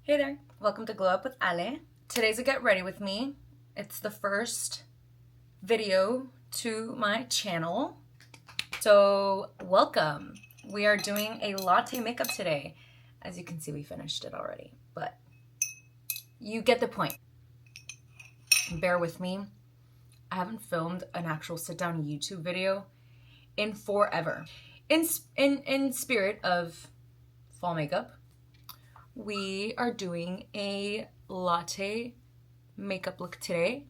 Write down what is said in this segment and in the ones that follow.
Hey there, welcome to Glow Up with Ale. Today's a get ready with me. It's the first video to my channel. So welcome. We are doing a latte makeup today. As you can see, we finished it already, but you get the point. Bear with me. I haven't filmed an actual sit down YouTube video in forever. In spirit of fall makeup, we are doing a latte makeup look today.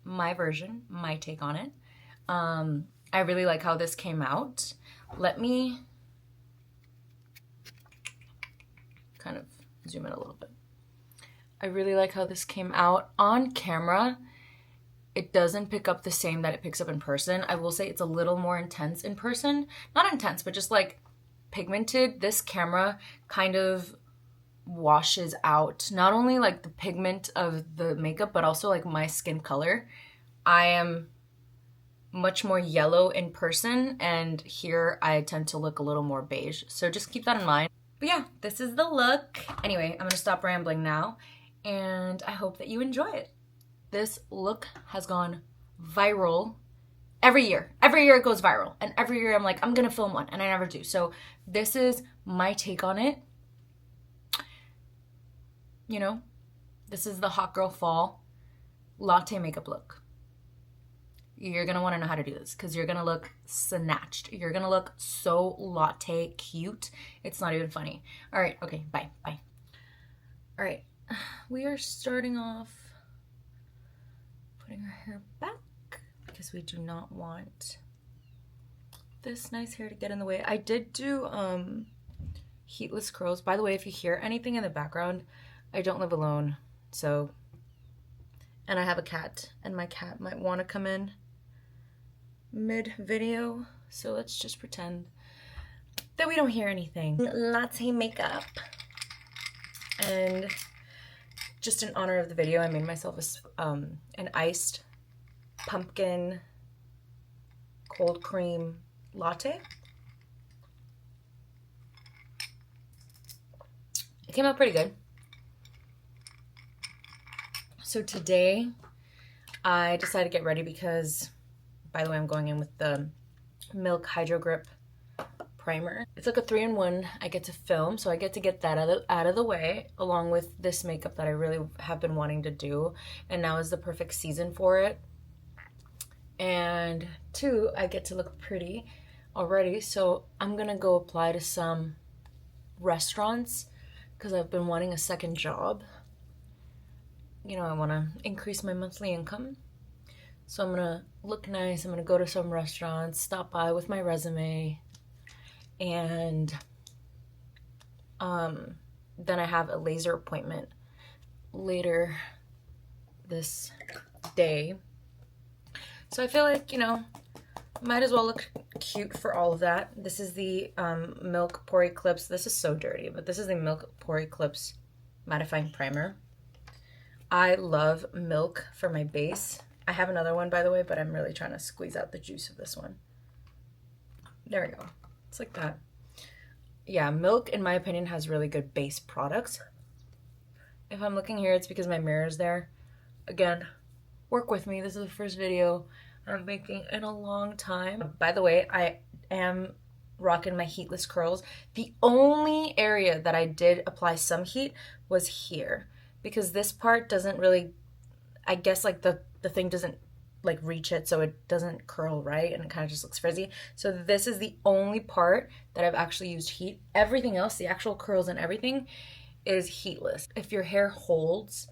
My version, my take on it. I really like how this came out. Let me kind of zoom in a little bit. I really like how this came out on camera. It doesn't pick up the same that it picks up in person. I will say it's a little more intense in person. Not intense, but just like pigmented. This camera kind of washes out not only like the pigment of the makeup, but also like my skin color. I am much more yellow in person, and here I tend to look a little more beige. So just keep that in mind. But yeah, this is the look. Anyway, I'm gonna stop rambling now, and I hope that you enjoy it. This look has gone viral every year. Every year it goes viral, and every year I'm like, I'm gonna film one, and I never do. So this is my take on it. You know, this is the hot girl fall latte makeup look. You're gonna wanna know how to do this because you're gonna look snatched. You're gonna look so latte cute. It's not even funny. All right, okay, bye. All right, we are starting off putting our hair back because we do not want this nice hair to get in the way. I did do heatless curls. By the way, if you hear anything in the background, I don't live alone, so, and I have a cat, and my cat might want to come in mid-video, so let's just pretend that we don't hear anything. Latte makeup. And just in honor of the video, I made myself an iced pumpkin cold cream latte. It came out pretty good. So today I decided to get ready because, by the way, I'm going in with the Milk Hydro Grip primer. It's like a 3-in-1 I get to film, so I get to get that out of the way along with this makeup that I really have been wanting to do, and now is the perfect season for it. And 2, I get to look pretty already, so I'm gonna go apply to some restaurants because I've been wanting a second job. You know, I want to increase my monthly income. So I'm going to look nice. I'm going to go to some restaurants, stop by with my resume. And then I have a laser appointment later this day. So I feel like, you know, might as well look cute for all of that. This is the Milk Pore Eclipse. This is so dirty, but this is the Milk Pore Eclipse Mattifying Primer. I love Milk for my base. I have another one, by the way, but I'm really trying to squeeze out the juice of this one. There we go. It's like that. Yeah, Milk, in my opinion, has really good base products. If I'm looking here, it's because my mirror is there. Again, work with me. This is the first video I'm making in a long time. By the way, I am rocking my heatless curls. The only area that I did apply some heat was here, because this part doesn't really, I guess like the thing doesn't like reach it, so it doesn't curl right, and it kind of just looks frizzy. So this is the only part that I've actually used heat. Everything else, the actual curls and everything, is heatless. If your hair holds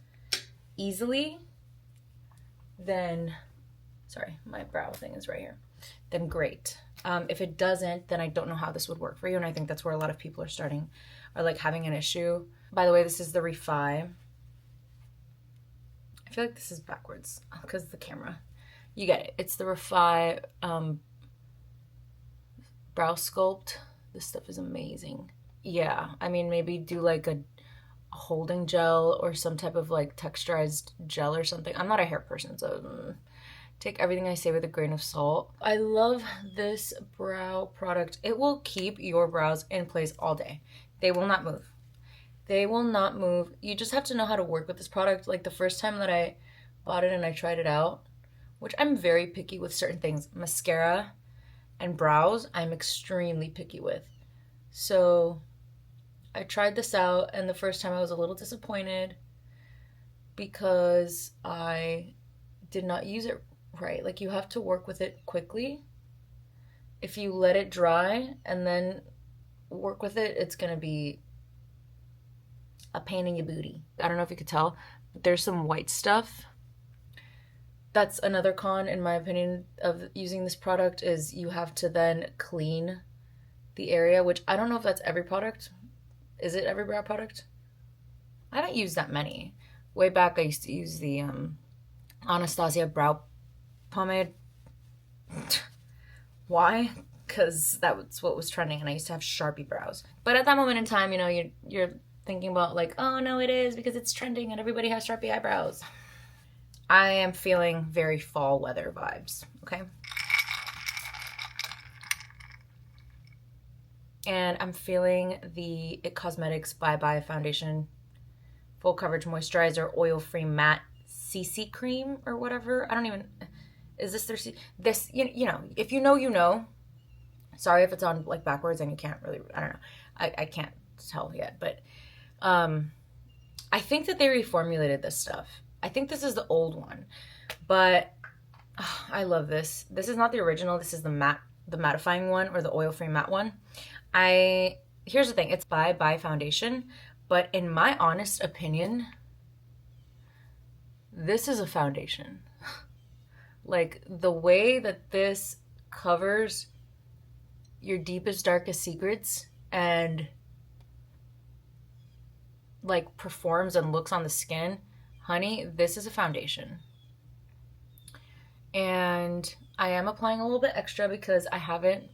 easily, then, sorry, my brow thing is right here, then great. If it doesn't, then I don't know how this would work for you, and I think that's where a lot of people are like having an issue. By the way, this is the Refi. I feel like this is backwards because the camera. You get it. It's the Refi brow sculpt. This stuff is amazing. Yeah, I mean, maybe do like a holding gel or some type of like texturized gel or something. I'm not a hair person, so take everything I say with a grain of salt. I love this brow product. It will keep your brows in place all day. They will not move. They will not move. You just have to know how to work with this product. Like the first time that I bought it and I tried it out, which I'm very picky with certain things. Mascara and brows, I'm extremely picky with. So I tried this out, and the first time I was a little disappointed because I did not use it right. Like you have to work with it quickly. If you let it dry and then work with it, it's gonna be a pain in your booty. I don't know if you could tell, but there's some white stuff. That's another con, in my opinion, of using this product is you have to then clean the area, which I don't know if that's every product. Is it every brow product? I haven't used that many. Way back, I used to use the Anastasia brow pomade. Why? Because that was what was trending, and I used to have Sharpie brows. But at that moment in time, you know, you're thinking about like, oh no, it is because it's trending and everybody has Sharpie eyebrows. I am feeling very fall weather vibes, okay? And I'm feeling the IT Cosmetics Bye Bye Foundation Full Coverage Moisturizer Oil-Free Matte CC Cream or whatever. I don't even, is this their, this, you know, if you know, you know. Sorry if it's on like backwards and you can't really, I don't know. I can't tell yet, but I think that they reformulated this stuff. I think this is the old one, but oh, I love this. This is not the original. This is the mattifying one, or the oil-free matte one. Here's the thing. It's Bye Bye Foundation, but in my honest opinion, this is a foundation. Like the way that this covers your deepest, darkest secrets and like performs and looks on the skin, honey, this is a foundation. And I am applying a little bit extra because I haven't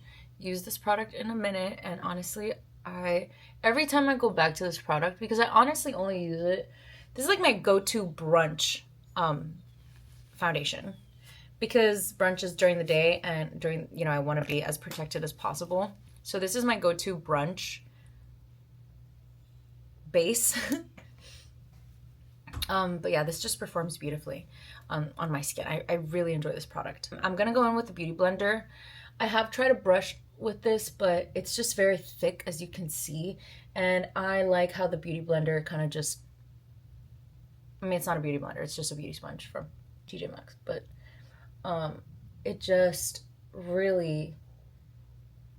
used this product in a minute, and honestly, every time I go back to this product, because I honestly only use it, this is like my go-to brunch foundation, because brunch is during the day and during, you know, I want to be as protected as possible. So this is my go-to brunch base. But yeah, this just performs beautifully on my skin. I really enjoy this product. I'm gonna go in with the Beauty Blender. I have tried to brush with this, but it's just very thick, as you can see. And I like how the Beauty Blender kind of just, I mean, it's not a beauty blender, it's just a beauty sponge from TJ Maxx, but it just really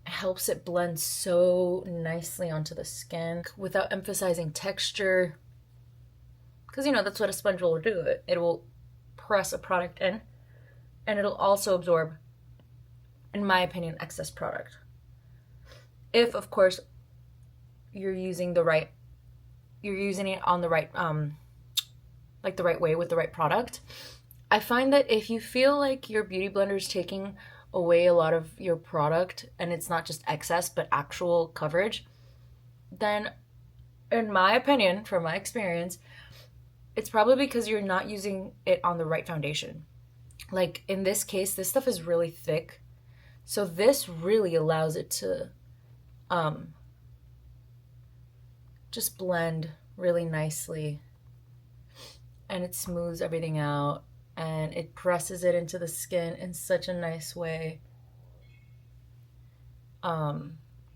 helps it blend so nicely onto the skin without emphasizing texture. Because, you know, that's what a sponge will do. It will press a product in, and it'll also absorb, in my opinion, excess product. If, of course, you're using it on the right, like the right way with the right product. I find that if you feel like your Beauty Blender is taking away a lot of your product and it's not just excess but actual coverage, then in my opinion, from my experience, it's probably because you're not using it on the right foundation. Like in this case, this stuff is really thick, so this really allows it to just blend really nicely, and it smooths everything out, and it presses it into the skin in such a nice way.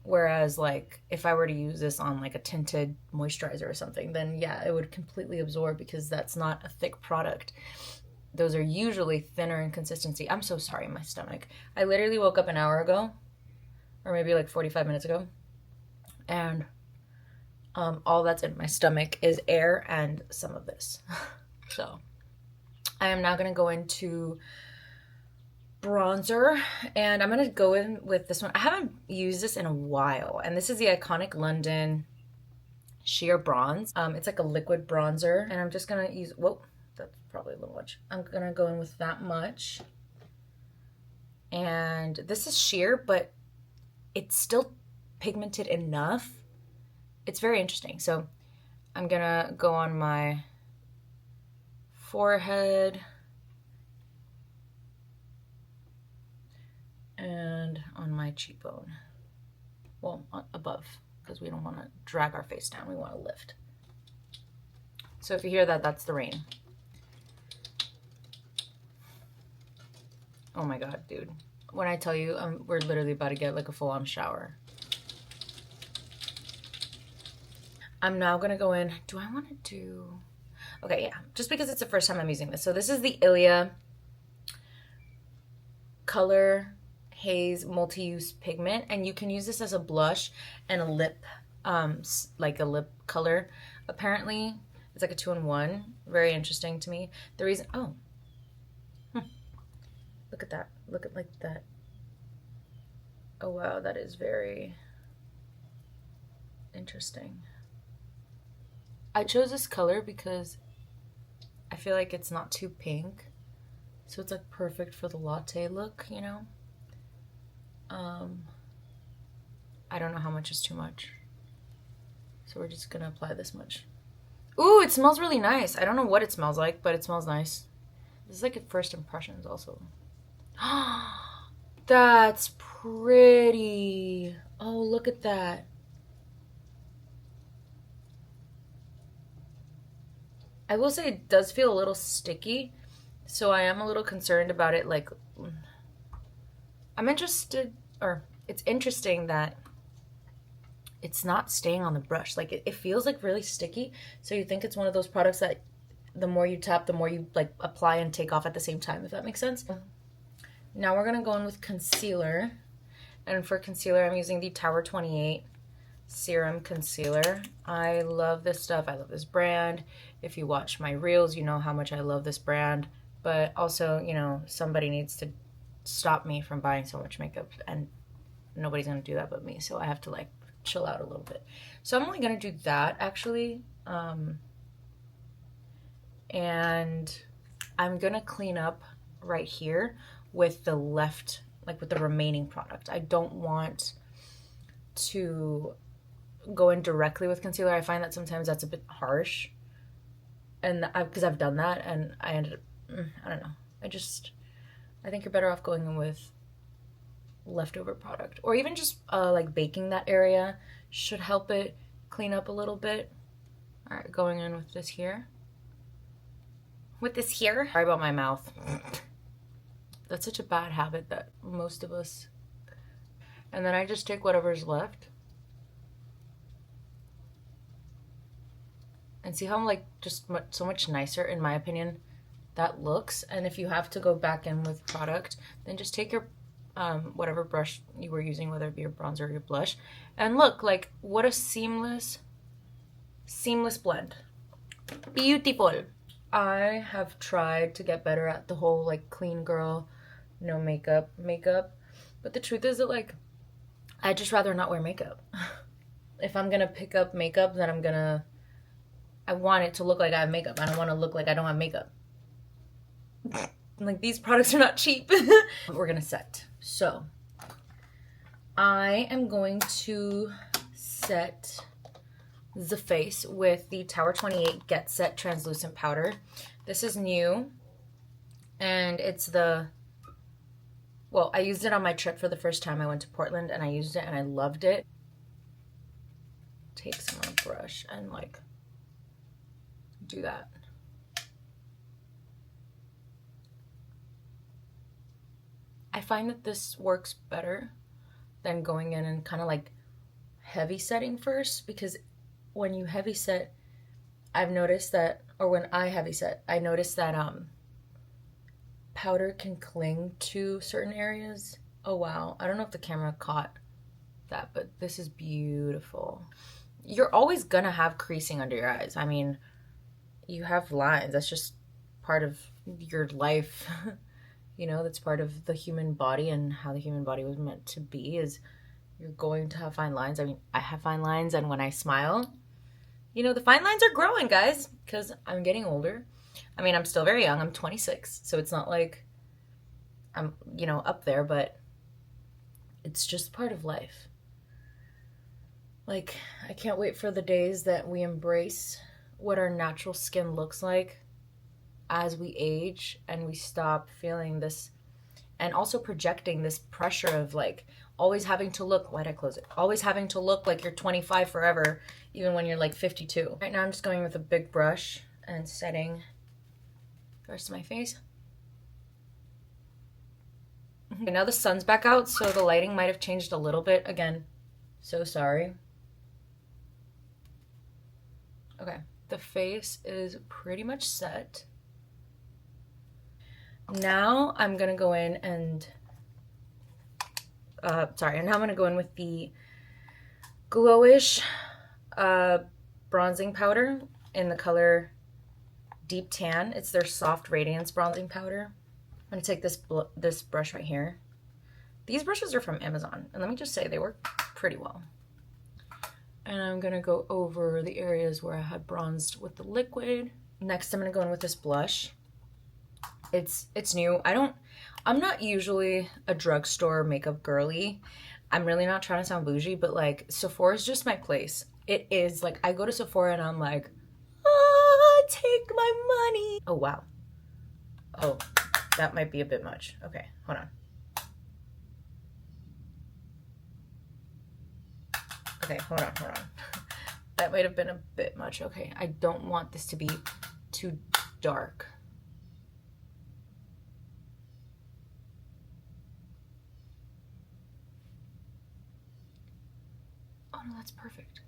Whereas like if I were to use this on like a tinted moisturizer or something, then yeah, it would completely absorb, because that's not a thick product. Those are usually thinner in consistency. I'm so sorry, my stomach. I literally woke up an hour ago, or maybe like 45 minutes ago, and all that's in my stomach is air and some of this. So I am now going to go into bronzer, and I'm going to go in with this one. I haven't used this in a while, and this is the Iconic London Sheer Bronze. It's like a liquid bronzer, and I'm just going to use, whoa, that's probably a little much. I'm going to go in with that much. And this is sheer, but it's still pigmented enough. It's very interesting. So I'm going to go on my forehead and on my cheekbone. Well, above, because we don't want to drag our face down. We want to lift. So if you hear that, that's the rain. Oh my God, dude. When I tell you, we're literally about to get like a full-on shower. I'm now gonna go in. Do I want to do... Okay, yeah. Just because it's the first time I'm using this. So this is the Ilia Color Haze Multi-Use Pigment. And you can use this as a blush and a lip, like a lip color. Apparently, it's like a 2-in-1. Very interesting to me. The reason... Oh. Look at that. Look at like that. Oh, wow. That is very interesting. I chose this color because I feel like it's not too pink. So it's like perfect for the latte look, you know? I don't know how much is too much. So we're just gonna apply this much. Ooh, it smells really nice. I don't know what it smells like, but it smells nice. This is like a first impressions also. That's pretty. Oh, look at that. I will say it does feel a little sticky, so I am a little concerned about it. Like, I'm interested, or it's interesting that it's not staying on the brush. Like, it feels like really sticky, so you think it's one of those products that the more you tap, the more you like apply and take off at the same time, if that makes sense. Now we're gonna go in with concealer, and for concealer I'm using the Tower 28 Serum Concealer. I love this stuff. I love this brand. If you watch my reels, you know how much I love this brand, but also, you know, somebody needs to stop me from buying so much makeup, and nobody's gonna do that but me, so I have to like chill out a little bit. So I'm only gonna do that actually, and I'm gonna clean up right here with the left, like with the remaining product. I don't want to go in directly with concealer. I find that sometimes that's a bit harsh, and because I've done that and I ended up, I don't know. I think you're better off going in with leftover product, or even just like baking that area should help it clean up a little bit. All right, going in with this here. Sorry about my mouth. That's such a bad habit that most of us. And then I just take whatever's left. And see how I'm like just so much nicer, in my opinion, that looks. And if you have to go back in with product, then just take your whatever brush you were using, whether it be your bronzer or your blush, and look, like, what a seamless blend. Beautiful. I have tried to get better at the whole like clean girl, no makeup, but the truth is that like I'd just rather not wear makeup. If I'm gonna pick up makeup, then I want it to look like I have makeup. I don't want to look like I don't have makeup. Like, these products are not cheap. We're gonna set. So I am going to set the face with the Tower 28 Get Set Translucent Powder. This is new, and it's well, I used it on my trip for the first time. I went to Portland and I used it and I loved it. Take some on a brush and like do that. I find that this works better than going in and kind of like heavy setting first, because when you heavy set, I've noticed that, or when I heavy set, I noticed that powder can cling to certain areas. Oh wow, I don't know if the camera caught that, but this is beautiful. You're always gonna have creasing under your eyes. I mean, you have lines. That's just part of your life. You know, that's part of the human body and how the human body was meant to be, is you're going to have fine lines. I mean, I have fine lines, and when I smile, you know, the fine lines are growing, guys, because I'm getting older. I mean, I'm still very young. I'm 26, so it's not like I'm, you know, up there, but it's just part of life. Like, I can't wait for the days that we embrace what our natural skin looks like as we age, and we stop feeling this, and also projecting this pressure of like always having to look, why'd I close it? Always having to look like you're 25 forever, even when you're like 52. Right now I'm just going with a big brush and setting the rest of my face. Okay, now the sun's back out, so the lighting might have changed a little bit. Again, so sorry. Okay, the face is pretty much set. Now I'm gonna go in and, now I'm gonna go in with the Glowish bronzing powder in the color Deep Tan. It's their Soft Radiance bronzing powder. I'm gonna take this brush right here. These brushes are from Amazon, and let me just say they work pretty well. And I'm gonna go over the areas where I had bronzed with the liquid. Next, I'm gonna go in with this blush. It's new. I'm not usually a drugstore makeup girly. I'm really not trying to sound bougie, but like Sephora is just my place. It is like I go to Sephora and I'm like, take my money. Oh wow. Oh, that might be a bit much. Okay, hold on. Okay, hold on. That might have been a bit much. Okay, I don't want this to be too dark. Oh no, that's perfect.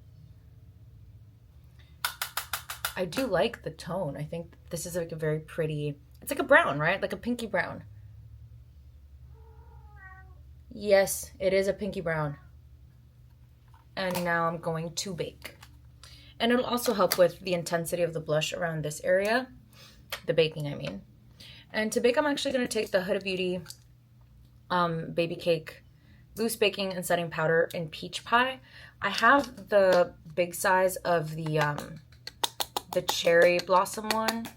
I do like the tone. I think this is like a very pretty, it's like a brown, right? Like a pinky brown. Yes, it is a pinky brown. And now I'm going to bake. And it'll also help with the intensity of the blush around this area. The baking, I mean. And to bake, I'm actually going to take the Huda Beauty Baby Cake Loose Baking and Setting Powder in Peach Pie. I have the big size of the cherry blossom one.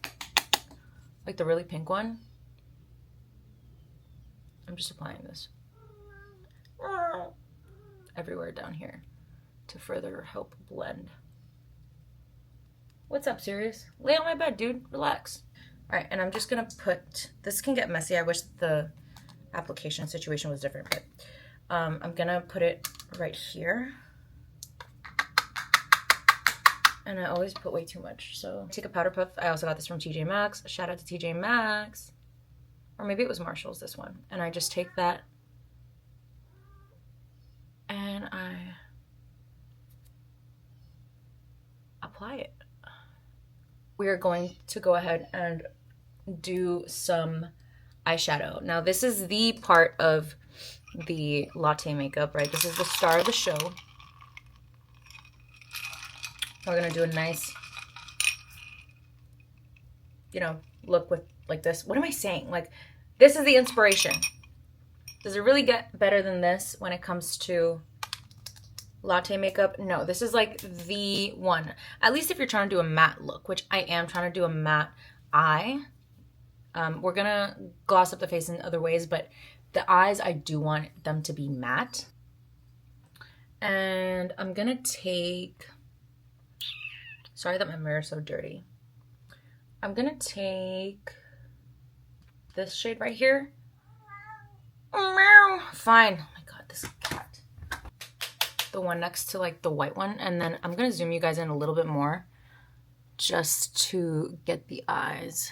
Like the really pink one. I'm just applying this everywhere down here to further help blend. What's up, Sirius? Lay on my bed, dude. Relax. All right, and I'm just gonna put, this can get messy. I wish the application situation was different, but I'm gonna put it right here. And I always put way too much, so take a powder puff. I also got this from TJ Maxx. Shout out to TJ Maxx. Or maybe it was Marshall's, this one. And I just take that and I apply it. We are going to go ahead and do some eyeshadow. Now this is the part of the latte makeup, right? This is the star of the show. We're gonna do a nice, you know, look with like this. What am I saying? Like, this is the inspiration. Does it really get better than this when it comes to latte makeup? No, this is like the one. At least if you're trying to do a matte look, which I am trying to do a matte eye. We're gonna gloss up the face in other ways, but the eyes, I do want them to be matte. And I'm gonna take, sorry that my mirror is so dirty. I'm gonna take this shade right here. Fine. Oh my God, this cat. The one next to like the white one. And then I'm gonna zoom you guys in a little bit more just to get the eyes.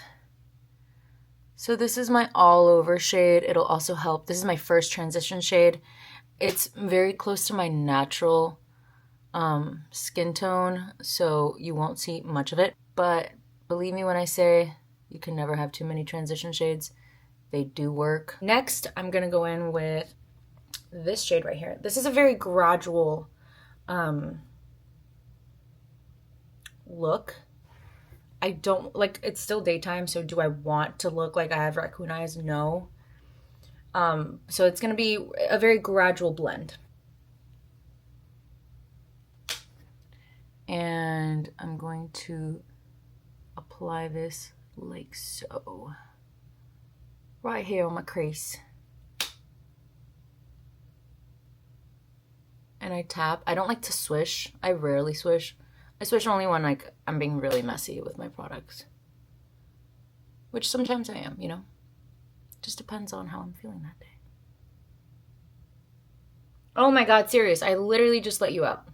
So this is my all over shade. It'll also help. This is my first transition shade. It's very close to my natural skin tone, so you won't see much of it. But believe me when I say you can never have too many transition shades. They do work. Next, I'm gonna go in with this shade right here. This is a very gradual look. I don't, like, it's still daytime, so do I want to look like I have raccoon eyes? No. So it's gonna be a very gradual blend. And I'm going to apply this like so. Right here on my crease. And I tap. I don't like to swish. I rarely swish. I swish only when like I'm being really messy with my products. Which sometimes I am, you know? Just depends on how I'm feeling that day. Oh my God, serious. I literally just let you out.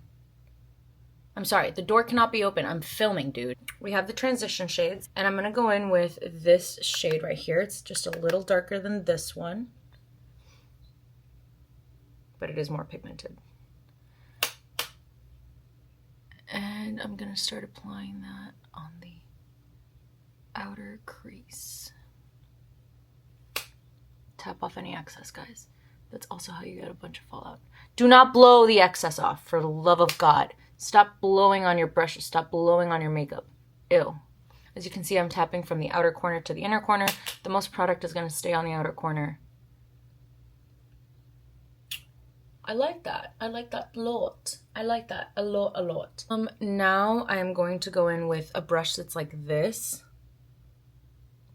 I'm sorry, the door cannot be open. I'm filming, dude. We have the transition shades, and I'm gonna go in with this shade right here. It's just a little darker than this one, but it is more pigmented. And I'm gonna start applying that on the outer crease. Tap off any excess, guys. That's also how you get a bunch of fallout. Do not blow the excess off, for the love of God. Stop blowing on your brushes. Stop blowing on your makeup. Ew. As you can see, I'm tapping from the outer corner to the inner corner. The most product is gonna stay on the outer corner. I like that. I like that a lot. I like that a lot. Now I am going to go in with a brush that's like this,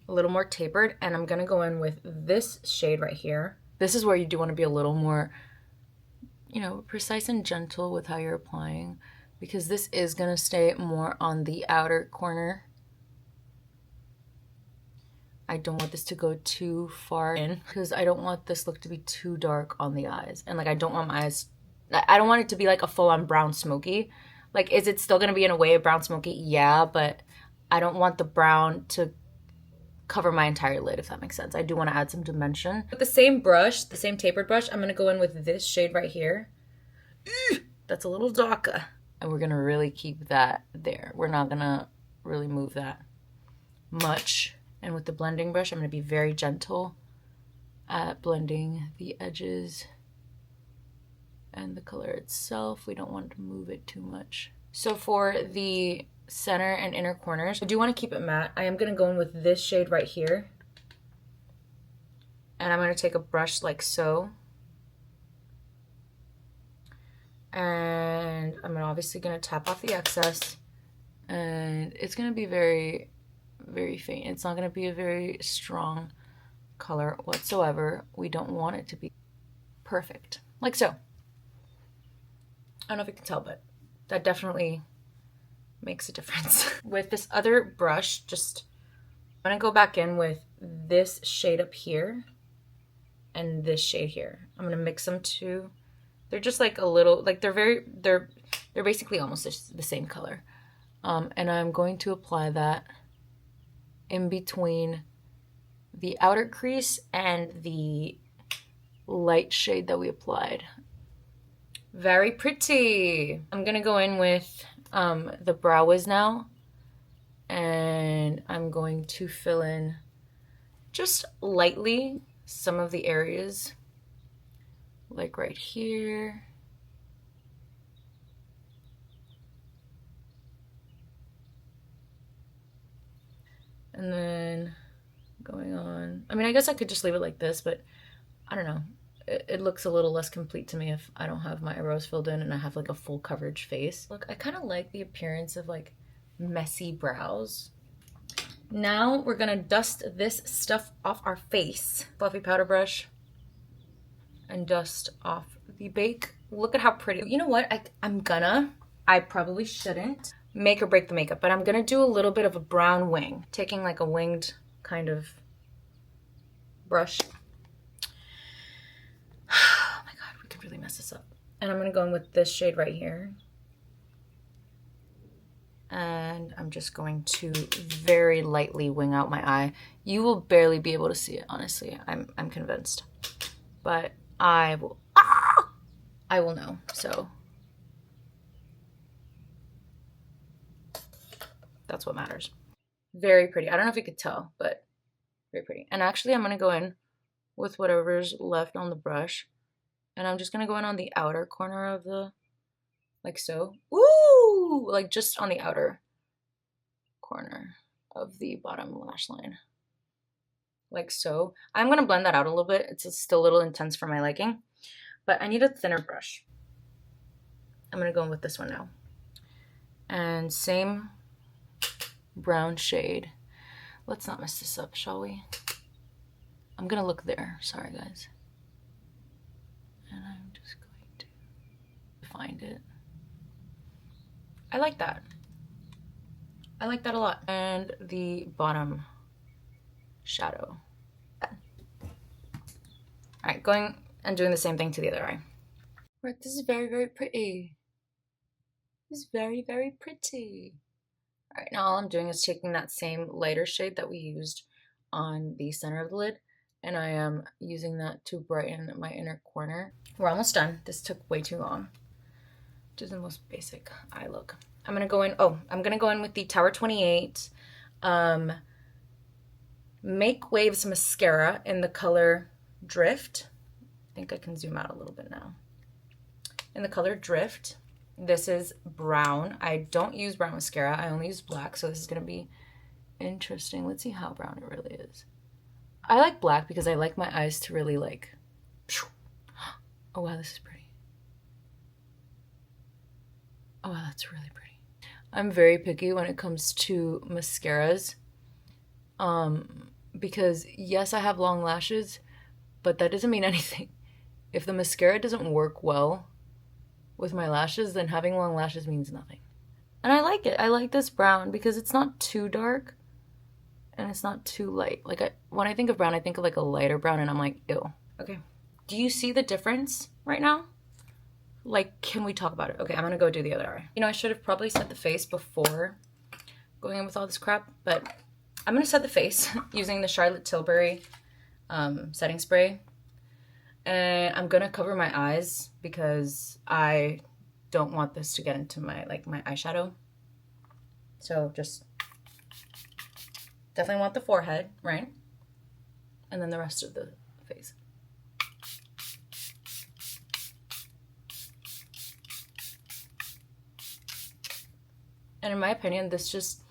a little more tapered, and I'm gonna go in with this shade right here. This is where you do want to be a little more, you know, precise and gentle with how you're applying, because this is gonna stay more on the outer corner. I don't want this to go too far in because I don't want this look to be too dark on the eyes. And like, I don't want my eyes, I don't want it to be like a full-on brown smoky. Like, is it still gonna be in a way of brown smoky? Yeah, but I don't want the brown to cover my entire lid, if that makes sense. I do want to add some dimension. With the same brush, the same tapered brush, I'm gonna go in with this shade right here. That's a little darker. And we're gonna really keep that there. We're not gonna really move that much. And with the blending brush, I'm gonna be very gentle at blending the edges and the color itself. We don't want to move it too much. So for the center and inner corners, I do want to keep it matte. I am gonna go in with this shade right here. And I'm gonna take a brush like so. And I'm obviously gonna tap off the excess. And it's gonna be very, very faint. It's not gonna be a very strong color whatsoever. We don't want it to be perfect, like so. I don't know if you can tell, but that definitely makes a difference. With this other brush, just I'm gonna go back in with this shade up here and this shade here. I'm gonna mix them too. They're just like a little, like they're basically almost the same color. And I'm going to apply that in between the outer crease and the light shade that we applied. Very pretty. I'm gonna go in with the Brow Wiz now, and I'm going to fill in just lightly some of the areas, like right here. And then going on, I mean, I guess I could just leave it like this, but I don't know. It looks a little less complete to me if I don't have my eyebrows filled in and I have like a full coverage face. Look, I kind of like the appearance of like messy brows. Now we're gonna dust this stuff off our face. Fluffy powder brush and dust off the bake. Look at how pretty. You know what? I probably shouldn't make or break the makeup, but I'm gonna do a little bit of a brown wing. Taking like a winged kind of brush. Oh my God, we could really mess this up. And I'm gonna go in with this shade right here. And I'm just going to very lightly wing out my eye. You will barely be able to see it, honestly. I'm convinced. But I will know, so. That's what matters. Very pretty. I don't know if you could tell, but very pretty. And actually I'm gonna go in with whatever's left on the brush. And I'm just gonna go in on the outer corner of the, like so. Ooh, like just on the outer corner of the bottom lash line. Like so. I'm gonna blend that out a little bit. It's still a little intense for my liking, but I need a thinner brush. I'm gonna go in with this one now. And same brown shade. Let's not mess this up, shall we? I'm gonna look there. Sorry, guys. And I'm just going to find it. I like that. I like that a lot. And the bottom shadow. All right, going and doing the same thing to the other eye. Right, this is very, very pretty. It's very, very pretty. All right, now all I'm doing is taking that same lighter shade that we used on the center of the lid, and I am using that to brighten my inner corner. We're almost done. This took way too long. Just the most basic eye look. I'm gonna go in with the Tower 28 Make Waves mascara in the color Drift. I think I can zoom out a little bit now. In the color Drift. This is brown. I don't use brown mascara. I only use black, so this is gonna be interesting. Let's see how brown it really is. I like black because I like my eyes to really like, oh wow, this is pretty. Oh wow, that's really pretty. I'm very picky when it comes to mascaras. Because yes, I have long lashes, but that doesn't mean anything. If the mascara doesn't work well with my lashes, then having long lashes means nothing. And I like it. I like this brown because it's not too dark and it's not too light. Like when I think of brown, I think of like a lighter brown and I'm like, ew. Okay. Do you see the difference right now? Like, can we talk about it? Okay, I'm gonna go do the other eye. You know, I should have probably set the face before going in with all this crap, but I'm gonna set the face using the Charlotte Tilbury setting spray. And I'm gonna cover my eyes because I don't want this to get into my eyeshadow. So just definitely want the forehead, right? And then the rest of the face. And in my opinion, this just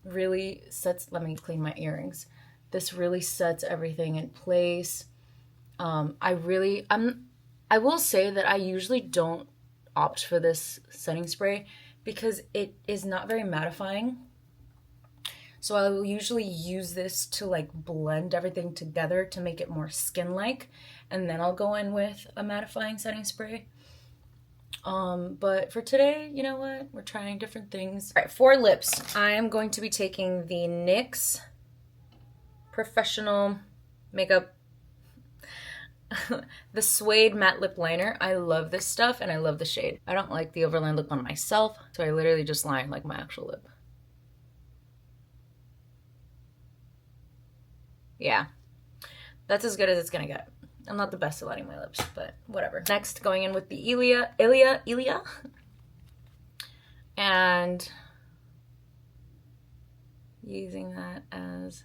really sets, let me clean my earrings. This really sets everything in place. I will say that I usually don't opt for this setting spray because it is not very mattifying. So I will usually use this to like blend everything together to make it more skin-like, and then I'll go in with a mattifying setting spray. But for today, you know what? We're trying different things. All right, for lips, I am going to be taking the NYX Professional Makeup the Suede Matte Lip Liner. I love this stuff and I love the shade. I don't like the overline look on myself, so I literally just line like my actual lip. Yeah, that's as good as it's gonna get. I'm not the best at lining my lips, but whatever. Next, going in with the Ilia, and using that as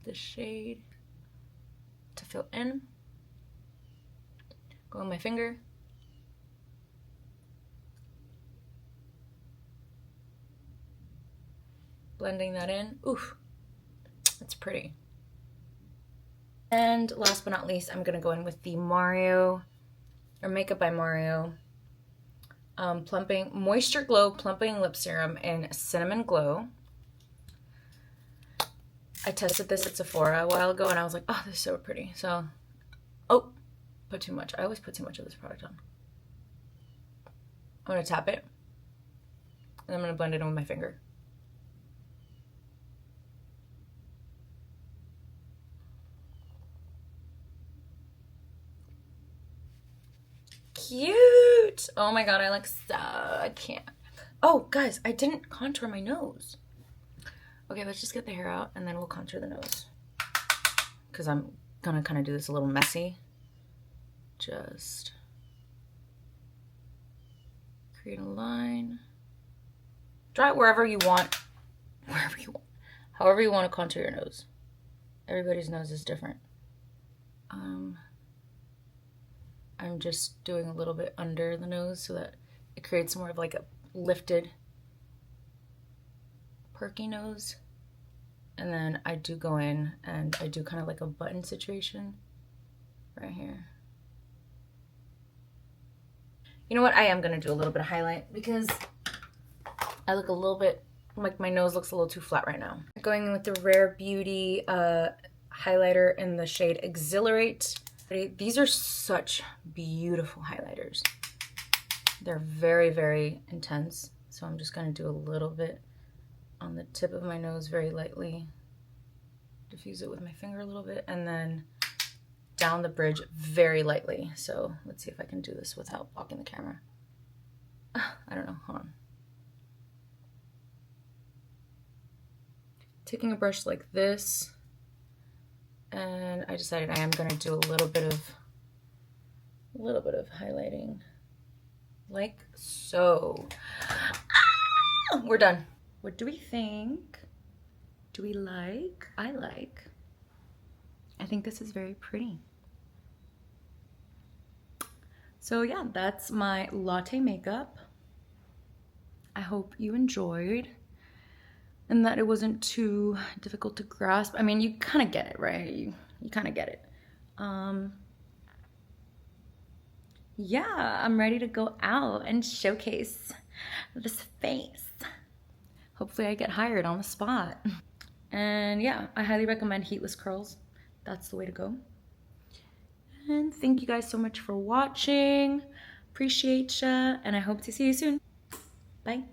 the shade to fill in. Go on my finger. Blending that in. Oof, that's pretty. And last but not least, I'm gonna go in with the Makeup by Mario Plumping Moisture Glow Plumping Lip Serum in Cinnamon Glow. I tested this at Sephora a while ago and I was like, oh, this is so pretty. So, oh, put too much. I always put too much of this product on. I'm gonna tap it and I'm gonna blend it in with my finger. Cute. Oh my god, I can't. Oh, guys, I didn't contour my nose. Okay, let's just get the hair out and then we'll contour the nose. Because I'm gonna kind of do this a little messy. Just create a line. Draw it wherever you want. Wherever you want. However you want to contour your nose. Everybody's nose is different. I'm just doing a little bit under the nose so that it creates more of like a lifted, perky nose. And then I do go in and I do kind of like a button situation right here. You know what? I am going to do a little bit of highlight because I look a little bit like my nose looks a little too flat right now. Going in with the Rare Beauty highlighter in the shade Exhilarate. These are such beautiful highlighters. They're very, very intense. So I'm just going to do a little bit on the tip of my nose very lightly. Diffuse it with my finger a little bit and then down the bridge very lightly. So let's see if I can do this without blocking the camera. I don't know, hold on. Taking a brush like this, and I decided I am gonna do a little bit of highlighting, like so. Ah, we're done. What do we think? Do we like? I like. I think this is very pretty. So yeah, that's my latte makeup. I hope you enjoyed and that it wasn't too difficult to grasp. I mean, you kind of get it, right? You kind of get it. Yeah, I'm ready to go out and showcase this face. Hopefully I get hired on the spot. And yeah, I highly recommend heatless curls. That's the way to go. And thank you guys so much for watching. Appreciate ya, and I hope to see you soon. Bye.